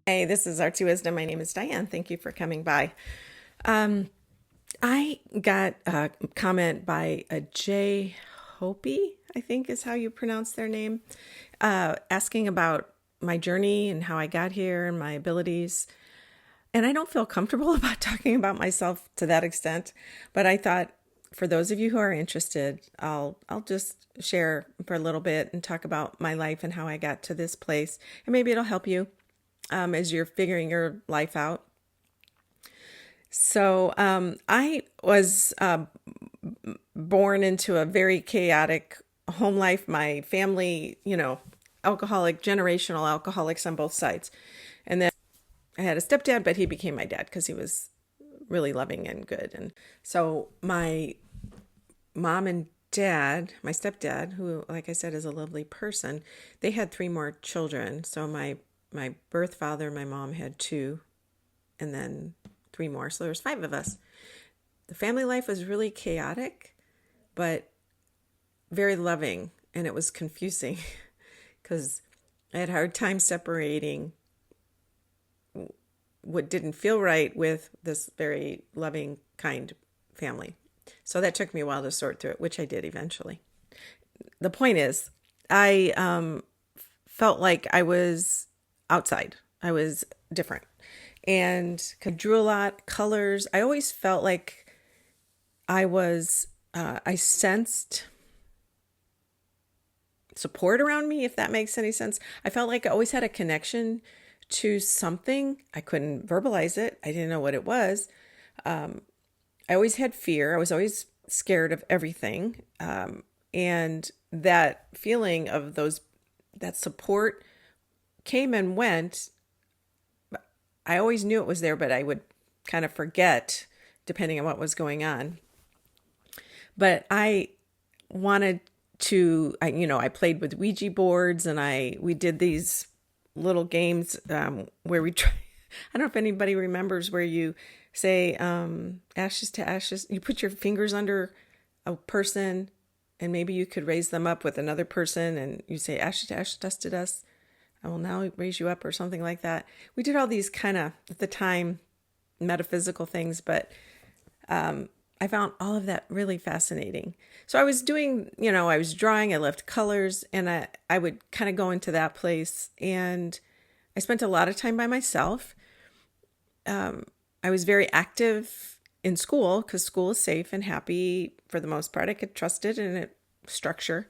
Hey, this is Artsywisdom. My name is Diane. Thank you for coming by. I got a comment by a J. Hopi, I think is how you pronounce their name, asking about my journey and how I got here and my abilities. And I don't feel comfortable about talking about myself to that extent, but I thought for those of you who are interested, I'll just share for a little bit and talk about my life and how I got to this place, and maybe it'll help you as you're figuring your life out. So I was born into a very chaotic home life. My family, alcoholic, generational alcoholics on both sides. And then I had a stepdad, but he became my dad because he was really loving and good. And so my mom and dad, my stepdad, who, like I said, is a lovely person, they had three more children. So my birth father, my mom had two, and then three more. So there was five of us. The family life was really chaotic, but very loving, and it was confusing because I had a hard time separating what didn't feel right with this very loving, kind family. So that took me a while to sort through it, which I did eventually. The point is, I felt like I was outside. I was different. And I drew a lot, colors. I always felt like I sensed support around me, if that makes any sense. I felt like I always had a connection to something. I couldn't verbalize it. I didn't know what it was. I always had fear. I was always scared of everything. And that feeling of that support came and went. I always knew it was there, but I would kind of forget depending on what was going on. But I wanted to, I played with Ouija boards, and we did these little games where we try. I don't know if anybody remembers where you say ashes to ashes. You put your fingers under a person, and maybe you could raise them up with another person, and you say ashes to ashes, dust to dust. I will now raise you up, or something like that. We did all these kind of, at the time, metaphysical things, but I found all of that really fascinating. So I was doing, I was drawing, I loved colors, and I would kind of go into that place, and I spent a lot of time by myself. I was very active in school because school is safe and happy for the most part. I could trust it and its structure.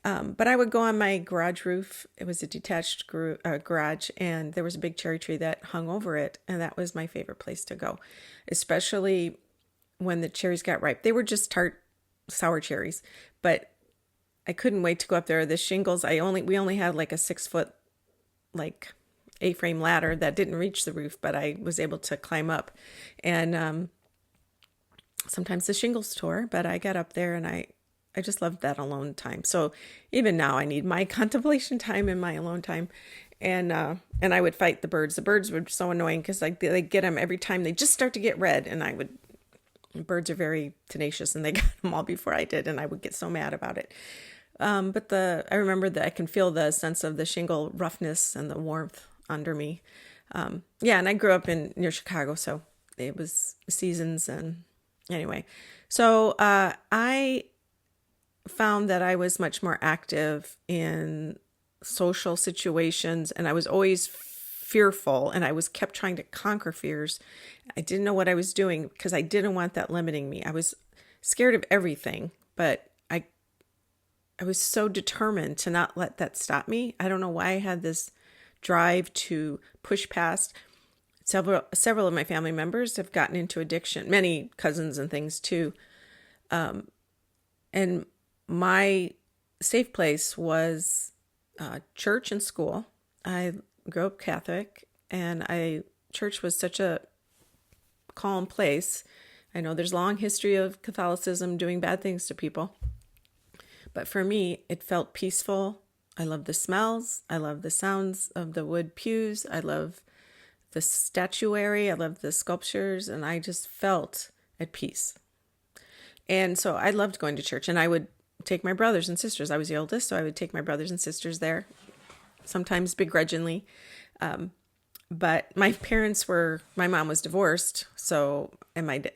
But I would go on my garage roof. It was a detached garage, and there was a big cherry tree that hung over it. And that was my favorite place to go, especially when the cherries got ripe. They were just tart, sour cherries, but I couldn't wait to go up there. The shingles, we only had like a 6-foot, like A-frame ladder that didn't reach the roof, but I was able to climb up. And sometimes the shingles tore, but I got up there, and I just loved that alone time. So even now I need my contemplation time and my alone time. And I would fight the birds. The birds were so annoying because they get them every time they just start to get red. And birds are very tenacious, and they got them all before I did. And I would get so mad about it. But I remember that I can feel the sense of the shingle roughness and the warmth under me. And I grew up near Chicago, so it was seasons. And anyway, so I found that I was much more active in social situations, and I was always fearful, and I was kept trying to conquer fears. I didn't know what I was doing because I didn't want that limiting me. I was scared of everything, but I was so determined to not let that stop me. I don't know why I had this drive to push past. Several of my family members have gotten into addiction, many cousins and things too. And my safe place was church and school. I grew up Catholic, and church was such a calm place. I know there's a long history of Catholicism doing bad things to people, but for me, it felt peaceful. I love the smells. I love the sounds of the wood pews. I love the statuary. I love the sculptures, and I just felt at peace. And so I loved going to church, and I would take my brothers and sisters. I was the oldest, so I would take my brothers and sisters there, sometimes begrudgingly. But my mom was divorced. So,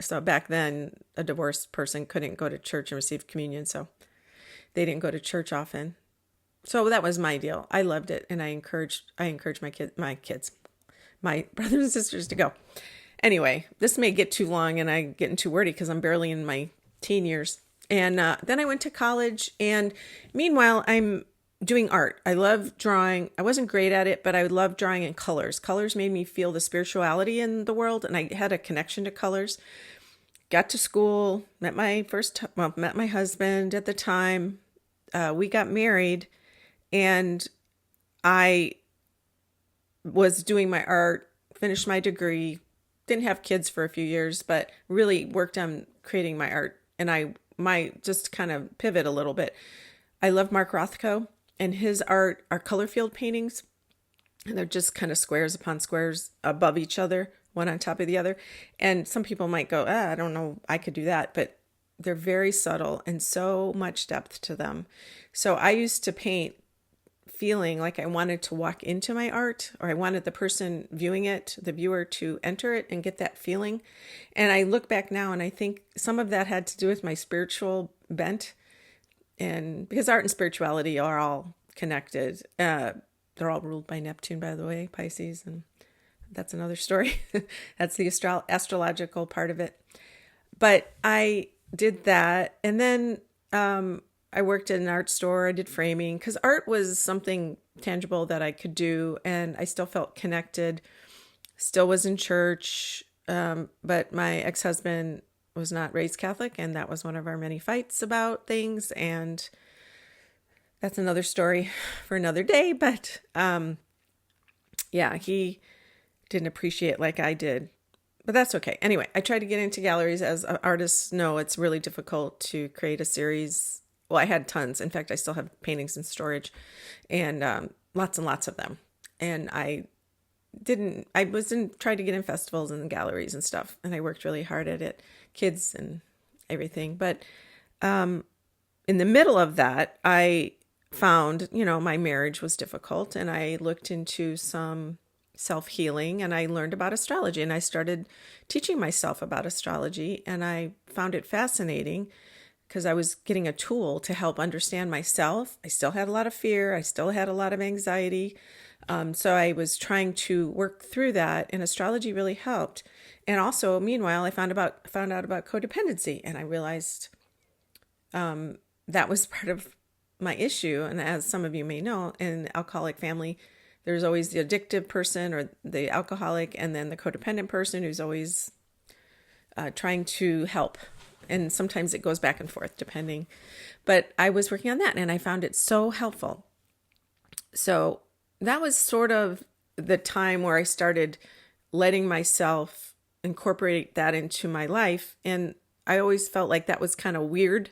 so back then a divorced person couldn't go to church and receive communion. So they didn't go to church often. So that was my deal. I loved it. And I encouraged my kids, my brothers and sisters to go. Anyway, this may get too long and I'm getting too wordy because I'm barely in my teen years. And then I went to college, and meanwhile, I'm doing art. I love drawing. I wasn't great at it, but I loved drawing in colors. Colors made me feel the spirituality in the world, and I had a connection to colors. Got to school, met my husband at the time. We got married, and I was doing my art, finished my degree, didn't have kids for a few years, but really worked on creating my art. And I might just kind of pivot a little bit. I love Mark Rothko, and his art are color field paintings. And they're just kind of squares upon squares above each other, one on top of the other. And some people might go, I don't know, I could do that. But they're very subtle and so much depth to them. So I used to paint feeling like I wanted to walk into my art, or I wanted the person viewing it, the viewer, to enter it and get that feeling. And I look back now and I think some of that had to do with my spiritual bent. And because art and spirituality are all connected, they're all ruled by Neptune, by the way, Pisces, and that's another story. That's the astrological part of it. But I did that, and then I worked at an art store. I did framing because art was something tangible that I could do, and I still felt connected. Still was in church, but my ex-husband was not raised Catholic, and that was one of our many fights about things, and that's another story for another day. But yeah, he didn't appreciate like I did, but that's okay. Anyway, I tried to get into galleries. As artists know, it's really difficult to create a series. Well, I had tons. In fact, I still have paintings in storage, and lots of them. And I wasn't trying to get in festivals and galleries and stuff. And I worked really hard at it, kids and everything. But in the middle of that, I found, my marriage was difficult, and I looked into some self-healing, and I learned about astrology, and I started teaching myself about astrology, and I found it fascinating because I was getting a tool to help understand myself. I still had a lot of fear. I still had a lot of anxiety. So I was trying to work through that, and astrology really helped. And also, meanwhile, I found out about codependency, and I realized that was part of my issue. And as some of you may know, in an alcoholic family, there's always the addictive person or the alcoholic, and then the codependent person who's always trying to help. And sometimes it goes back and forth depending. But I was working on that, and I found it so helpful. So that was sort of the time where I started letting myself incorporate that into my life. And I always felt like that was kind of weird.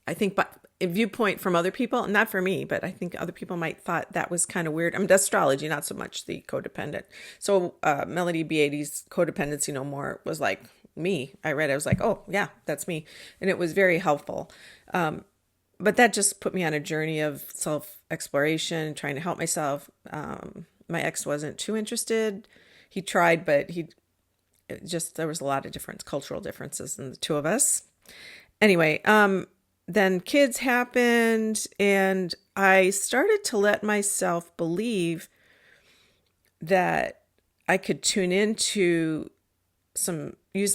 I think, but a viewpoint from other people, not for me, but I think other people might thought that was kind of weird. I mean, astrology, not so much the codependent. So Melody Beattie's Codependency No More was like me. I read it, I was like, oh yeah, that's me. And it was very helpful. But that just put me on a journey of self-exploration, trying to help myself. My ex wasn't too interested. He tried, but there was a lot of cultural differences in the two of us. Anyway, then kids happened, and I started to let myself believe that I could use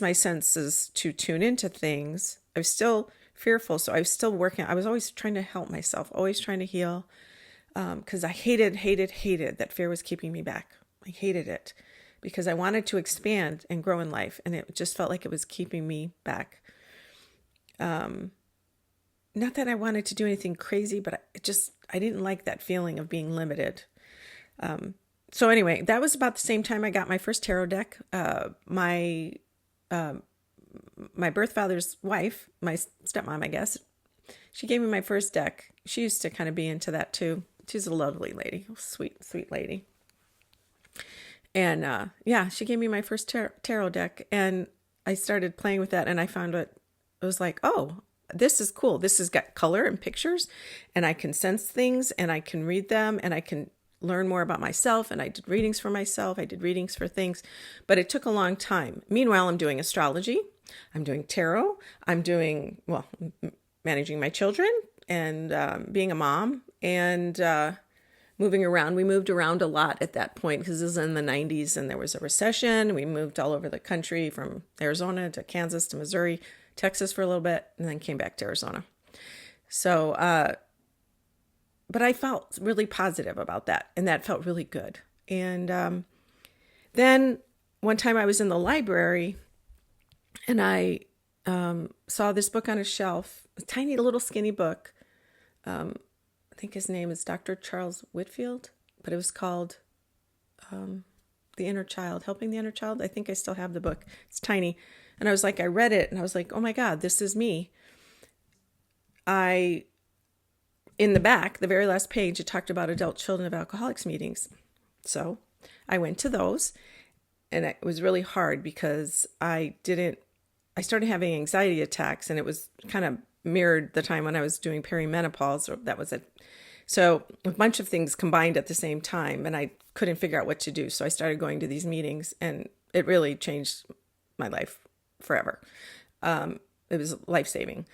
my senses to tune into things. I was still fearful, so I was still working. I was always trying to help myself, always trying to heal, because I hated that fear was keeping me back. I hated it because I wanted to expand and grow in life, and it just felt like it was keeping me back. Not that I wanted to do anything crazy, but I didn't like that feeling of being limited. So anyway, that was about the same time I got my first tarot deck. My birth father's wife, my stepmom, I guess, she gave me my first deck. She used to kind of be into that too. She's a lovely lady, sweet, sweet lady. And she gave me my first tarot deck, and I started playing with that, and I found it was like, oh, this is cool. This has got color and pictures, and I can sense things, and I can read them, and I can learn more about myself, and I did readings for myself. I did readings for things, but it took a long time. Meanwhile, I'm doing astrology. I'm doing tarot. I'm doing, managing my children and being a mom and moving around. We moved around a lot at that point because this was in the 90s and there was a recession. We moved all over the country from Arizona to Kansas to Missouri, Texas for a little bit, and then came back to Arizona. So, but I felt really positive about that, and that felt really good. And then one time I was in the library, and I saw this book on a shelf, a tiny little skinny book. I think his name is Dr. Charles Whitfield, but it was called The Inner Child, Helping the Inner Child. I think I still have the book. It's tiny. And I was like, I read it, and I was like, oh my God, this is me. In the back, the very last page, it talked about adult children of alcoholics meetings. So I went to those, and it was really hard because I started having anxiety attacks, and it was kind of mirrored the time when I was doing perimenopause. Or that was it. So a bunch of things combined at the same time, and I couldn't figure out what to do. So I started going to these meetings, and it really changed my life forever. It was life-saving.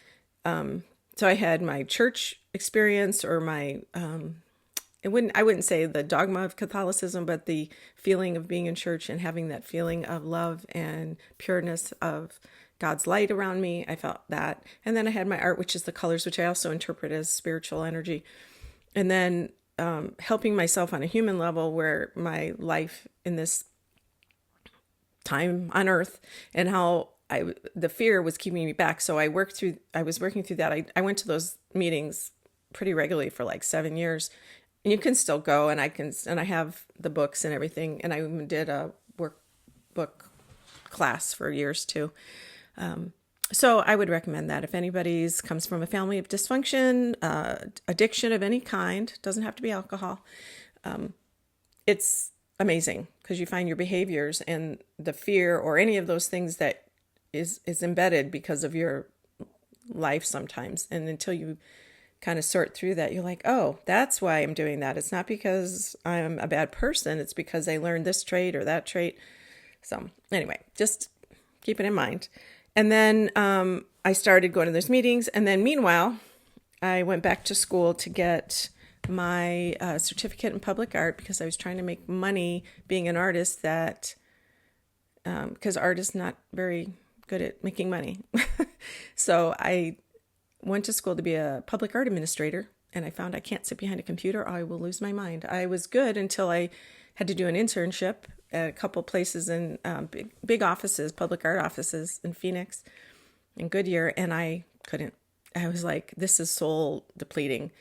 So I had my church experience, or my, I wouldn't say the dogma of Catholicism, but the feeling of being in church and having that feeling of love and pureness of God's light around me. I felt that. And then I had my art, which is the colors, which I also interpret as spiritual energy. And then helping myself on a human level, where my life in this time on earth and how the fear was keeping me back. So I was working through that. I went to those meetings pretty regularly for like 7 years, and you can still go, and I have the books and everything. And I even did a workbook class for years too. So I would recommend that if anybody's comes from a family of dysfunction, addiction of any kind, doesn't have to be alcohol. It's amazing because you find your behaviors and the fear or any of those things that is embedded because of your life sometimes. And until you kind of sort through that, you're like, oh, that's why I'm doing that. It's not because I'm a bad person. It's because I learned this trait or that trait. So anyway, just keep it in mind. And then I started going to those meetings. And then meanwhile, I went back to school to get my certificate in public art because I was trying to make money being an artist because art is not very good at making money. So I went to school to be a public art administrator, and I found I can't sit behind a computer or I will lose my mind. I was good until I had to do an internship at a couple places in big offices, public art offices in Phoenix and Goodyear, and I couldn't. I was like, this is soul depleting.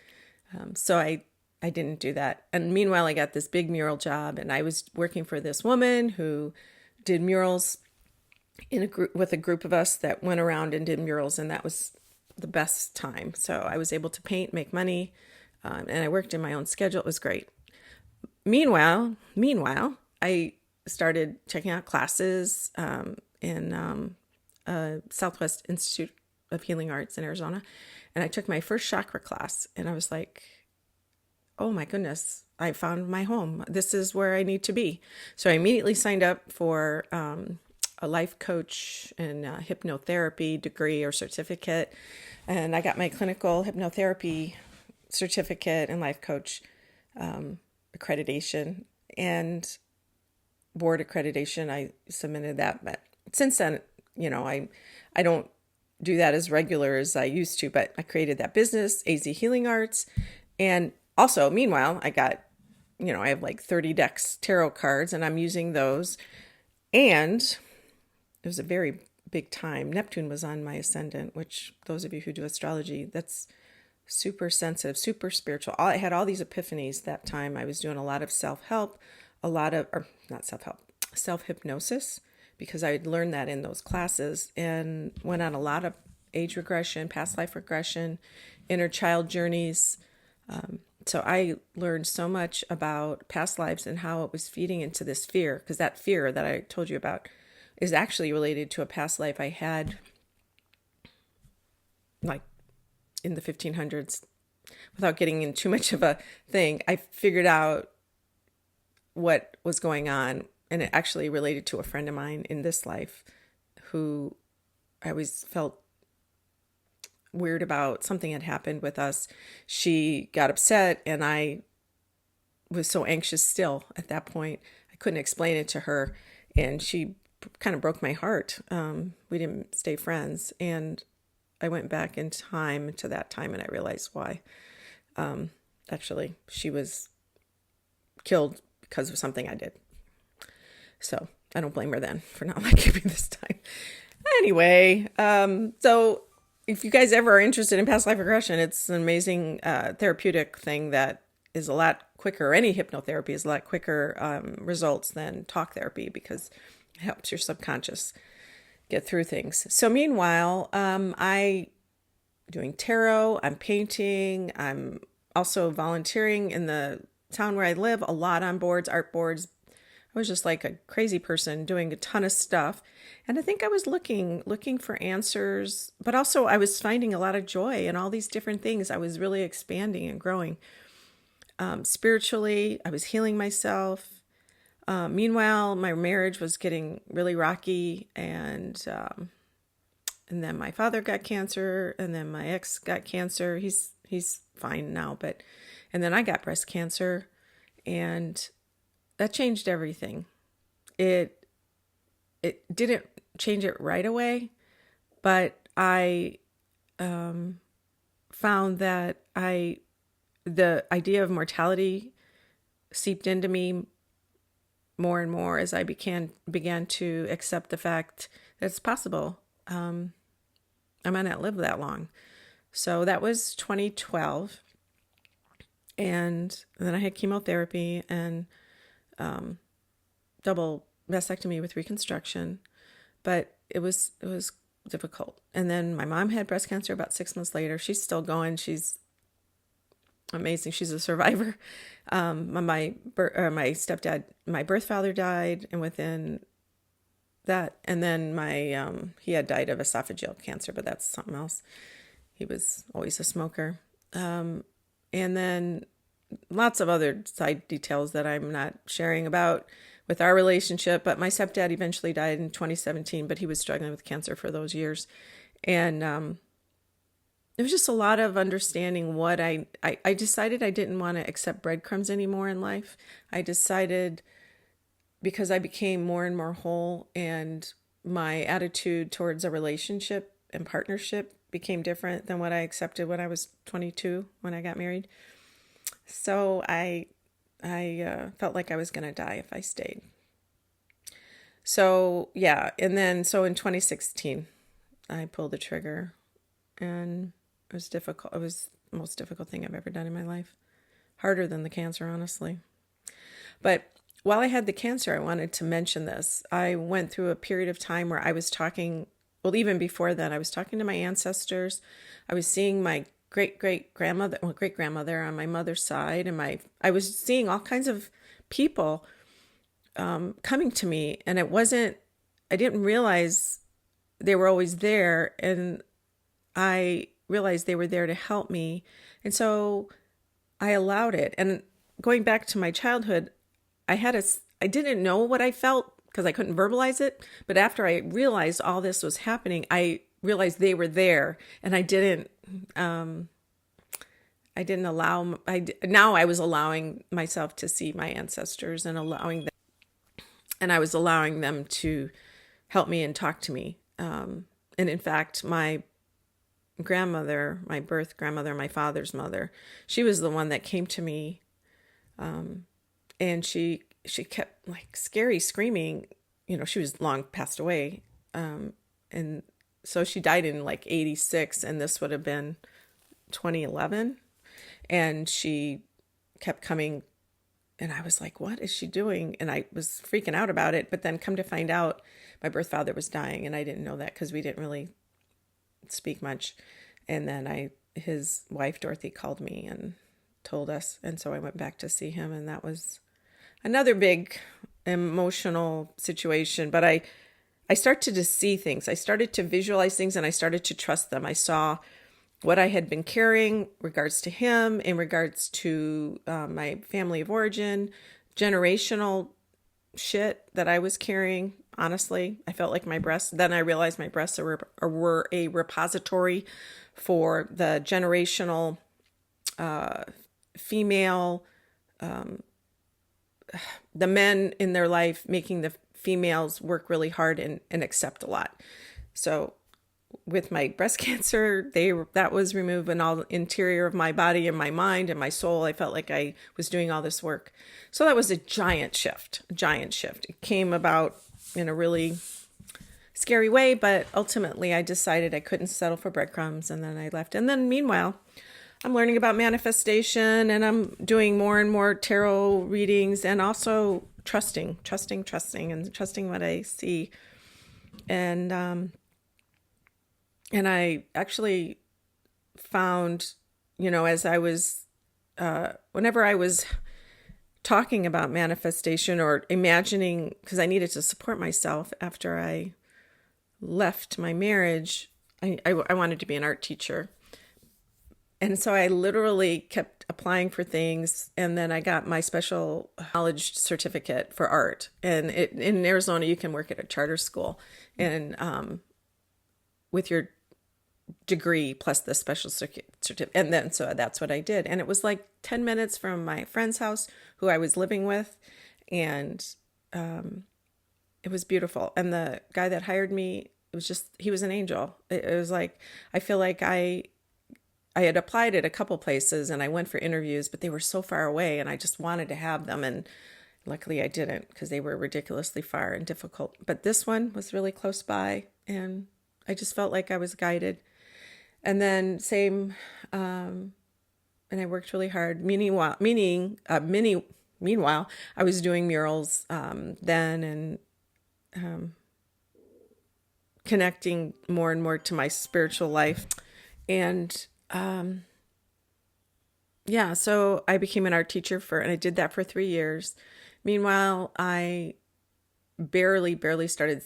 So I didn't do that. And meanwhile, I got this big mural job, and I was working for this woman who did murals in a group with a group of us that went around and did murals, and that was the best time. So I was able to paint, make money, and I worked in my own schedule. It was great. Meanwhile, I started checking out classes in Southwest Institute of Healing Arts in Arizona, and I took my first chakra class, and I was like, oh my goodness, I found my home. This is where I need to be. So I immediately signed up for a life coach and hypnotherapy degree or certificate. And I got my clinical hypnotherapy certificate and life coach accreditation and board accreditation. I submitted that. But since then, I don't do that as regular as I used to, but I created that business, AZ Healing Arts. And also, meanwhile, I got, I have like 30 decks tarot cards, and I'm using those. And it was a very big time. Neptune was on my ascendant, which those of you who do astrology, that's super sensitive, super spiritual. I had all these epiphanies that time. I was doing a lot of self-help, self-hypnosis, because I had learned that in those classes, and went on a lot of age regression, past life regression, inner child journeys. So I learned so much about past lives and how it was feeding into this fear, because that fear that I told you about is actually related to a past life I had like in the 1500s. Without getting into too much of a thing, I figured out what was going on. And it actually related to a friend of mine in this life who I always felt weird about. Something had happened with us. She got upset, and I was so anxious still at that point. I couldn't explain it to her, and she kind of broke my heart. We didn't stay friends, and I went back in time to that time, and I realized why. Actually, she was killed because of something I did. So I don't blame her then for not liking me this time. Anyway, so if you guys ever are interested in past life regression, it's an amazing therapeutic thing that is a lot quicker. Any hypnotherapy is a lot quicker results than talk therapy because it helps your subconscious get through things. So meanwhile, I doing tarot, I'm painting, I'm also volunteering in the town where I live, a lot on boards, art boards. I was just like a crazy person doing a ton of stuff. And I think I was looking for answers, but also I was finding a lot of joy in all these different things. I was really expanding and growing. Spiritually, I was healing myself. Meanwhile, my marriage was getting really rocky, and then my father got cancer, and then my ex got cancer. He's fine now, and then I got breast cancer, and that changed everything. It didn't change it right away, but I found that the idea of mortality seeped into me more and more as I began to accept the fact that it's possible. I might not live that long. So that was 2012. And then I had chemotherapy and double mastectomy with reconstruction, but it was difficult. And then my mom had breast cancer about 6 months later. She's still going. She's amazing. She's a survivor. My stepdad, my birth father died, and within that, and then he had died of esophageal cancer, but that's something else. He was always a smoker. And then lots of other side details that I'm not sharing about with our relationship, but my stepdad eventually died in 2017, but he was struggling with cancer for those years. And it was just a lot of understanding what I decided I didn't want to accept breadcrumbs anymore in life. I decided, because I became more and more whole, and my attitude towards a relationship and partnership became different than what I accepted when I was 22, when I got married. So I felt like I was going to die if I stayed. So yeah, and then so in 2016, I pulled the trigger, and it was difficult. It was the most difficult thing I've ever done in my life. Harder than the cancer, honestly. But while I had the cancer, I wanted to mention this. I went through a period of time where I was talking, well, even before then, I was talking to my ancestors. I was seeing my great-grandmother on my mother's side, and I was seeing all kinds of people coming to me, and I didn't realize they were always there, and I realized they were there to help me, and so I allowed it. And going back to my childhood, I didn't know what I felt because I couldn't verbalize it, but after I realized all this was happening, I realized they were there, and now I was allowing myself to see my ancestors and I was allowing them to help me and talk to me. And in fact, my grandmother, my birth grandmother, my father's mother, she was the one that came to me. And she kept like scary screaming, she was long passed away. And so she died in like 86, and this would have been 2011. And she kept coming, and I was like, what is she doing? And I was freaking out about it. But then come to find out, my birth father was dying, and I didn't know that because we didn't really speak much. And then his wife, Dorothy, called me and told us. And so I went back to see him, and that was another big emotional situation. But I started to see things. I started to visualize things, and I started to trust them. I saw what I had been carrying in regards to him, in regards to my family of origin, generational shit that I was carrying. Honestly, I felt like my breasts, then I realized my breasts were a repository for the generational female, the men in their life making the females work really hard and accept a lot. So with my breast cancer, that was removed, and all the interior of my body and my mind and my soul, I felt like I was doing all this work. So that was a giant shift. It came about in a really scary way, but ultimately I decided I couldn't settle for breadcrumbs, and then I left. And then meanwhile, I'm learning about manifestation, and I'm doing more and more tarot readings, and also trusting and trusting what I see. And I actually found, as I was, whenever I was talking about manifestation or imagining, because I needed to support myself after I left my marriage, I wanted to be an art teacher. And so I literally kept applying for things, and then I got my special knowledge certificate for art. And in Arizona, you can work at a charter school, and with your degree plus the special certificate. And then so that's what I did. And it was like 10 minutes from my friend's house who I was living with. And it was beautiful. And the guy that hired me, he was an angel. It was like, I feel like I had applied at a couple places and I went for interviews, but they were so far away and I just wanted to have them. And luckily I didn't, because they were ridiculously far and difficult. But this one was really close by, and I just felt like I was guided. And then and I worked really hard. Meanwhile, I was doing murals then, and connecting more and more to my spiritual life. And so I became an art teacher and I did that for 3 years. Meanwhile, I barely started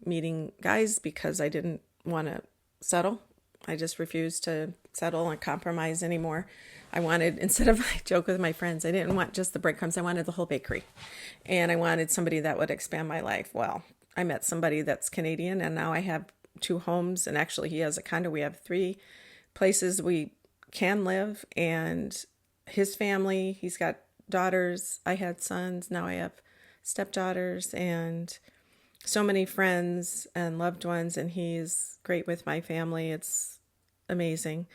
meeting guys because I didn't want to settle. I just refused to settle and compromise anymore. I wanted, instead of, I joke with my friends, I didn't want just the breadcrumbs. I wanted the whole bakery. And I wanted somebody that would expand my life. Well, I met somebody that's Canadian, and now I have 2 homes. And actually, he has a condo. We have 3 places we can live. And his family, he's got daughters. I had sons. Now I have stepdaughters, and so many friends and loved ones. And he's great with my family. It's amazing.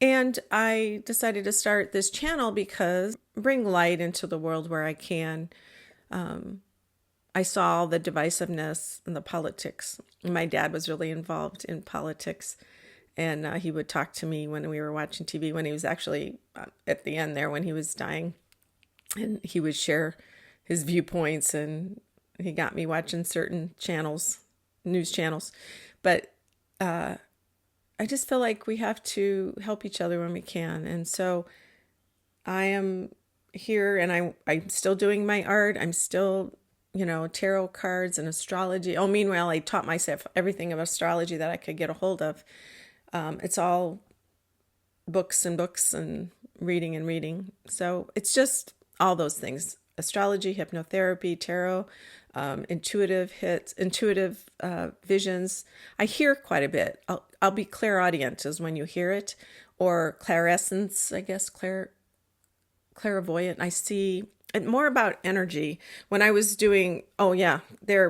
And I decided to start this channel because bring light into the world where I can. I saw all the divisiveness and the politics. My dad was really involved in politics, and he would talk to me when we were watching TV, when he was actually at the end there, when he was dying, and he would share his viewpoints, and he got me watching certain channels, news channels. But I just feel like we have to help each other when we can. And so I am here, and I'm still doing my art. I'm still, tarot cards and astrology. Oh, meanwhile, I taught myself everything of astrology that I could get a hold of. It's all books and reading. So it's just all those things: astrology, hypnotherapy, tarot, intuitive visions. I hear quite a bit. I'll be clairaudient is when you hear it, or clairessence, I guess, clairvoyant. I see more about energy. When I was doing,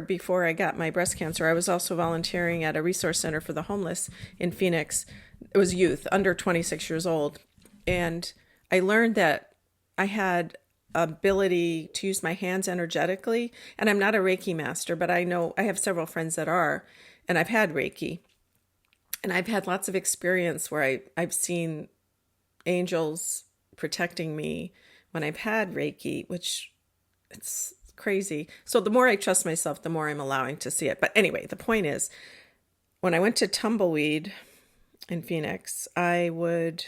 before I got my breast cancer, I was also volunteering at a resource center for the homeless in Phoenix. It was youth under 26 years old. And I learned that I had ability to use my hands energetically. And I'm not a Reiki master, but I know I have several friends that are, and I've had Reiki. And I've had lots of experience where I've seen angels protecting me when I've had Reiki, which it's crazy. So the more I trust myself, the more I'm allowing to see it. But anyway, the point is, when I went to Tumbleweed in Phoenix, I would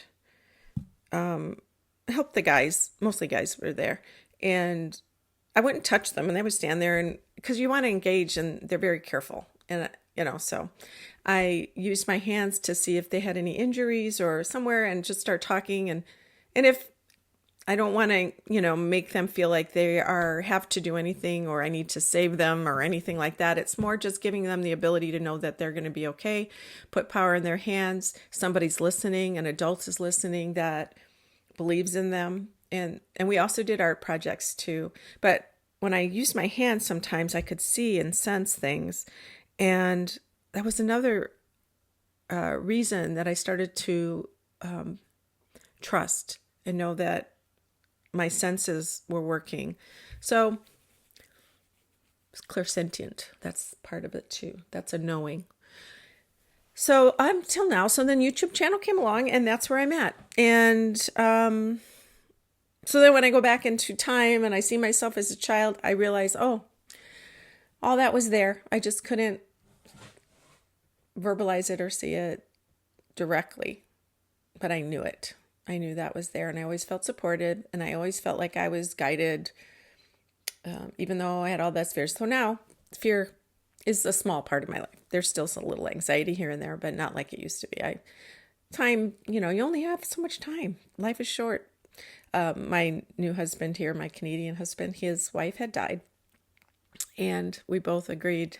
help the guys. Mostly guys were there. And I wouldn't touch them, and they would stand there, and because you want to engage, and they're very careful. And so I used my hands to see if they had any injuries or somewhere, and just start talking. And if I don't want to, make them feel like they have to do anything or I need to save them or anything like that. It's more just giving them the ability to know that they're going to be okay, put power in their hands. Somebody's listening, an adult is listening that believes in them. And we also did art projects too. But when I used my hands, sometimes I could see and sense things. And that was another reason that I started to trust and know that my senses were working. So it's clairsentient. That's part of it too. That's a knowing. So until now, so then YouTube channel came along and that's where I'm at. And so then when I go back into time and I see myself as a child, I realize, oh, all that was there. I just couldn't verbalize it or see it directly, but I knew it. I knew that was there, and I always felt supported, and I always felt like I was guided, even though I had all that fear. So now, fear is a small part of my life. There's still a little anxiety here and there, but not like it used to be. You only have so much time. Life is short. My new husband here, my Canadian husband, his wife had died, and we both agreed,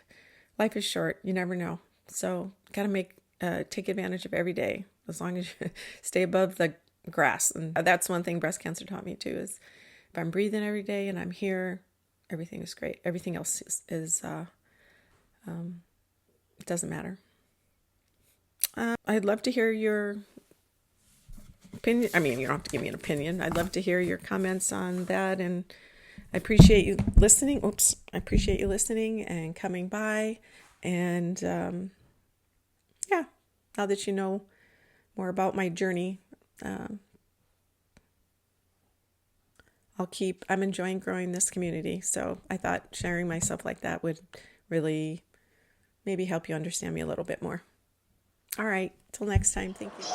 life is short. You never know. So gotta take advantage of every day, as long as you stay above the grass. And that's one thing breast cancer taught me too, is if I'm breathing every day and I'm here, everything is great. Everything else is it doesn't matter. I'd love to hear your opinion. I mean, you don't have to give me an opinion. I'd love to hear your comments on that, and I appreciate you listening. I appreciate you listening and coming by. And yeah, now that you know more about my journey, I'm enjoying growing this community. So I thought sharing myself like that would really maybe help you understand me a little bit more. All right, till next time. Thank you.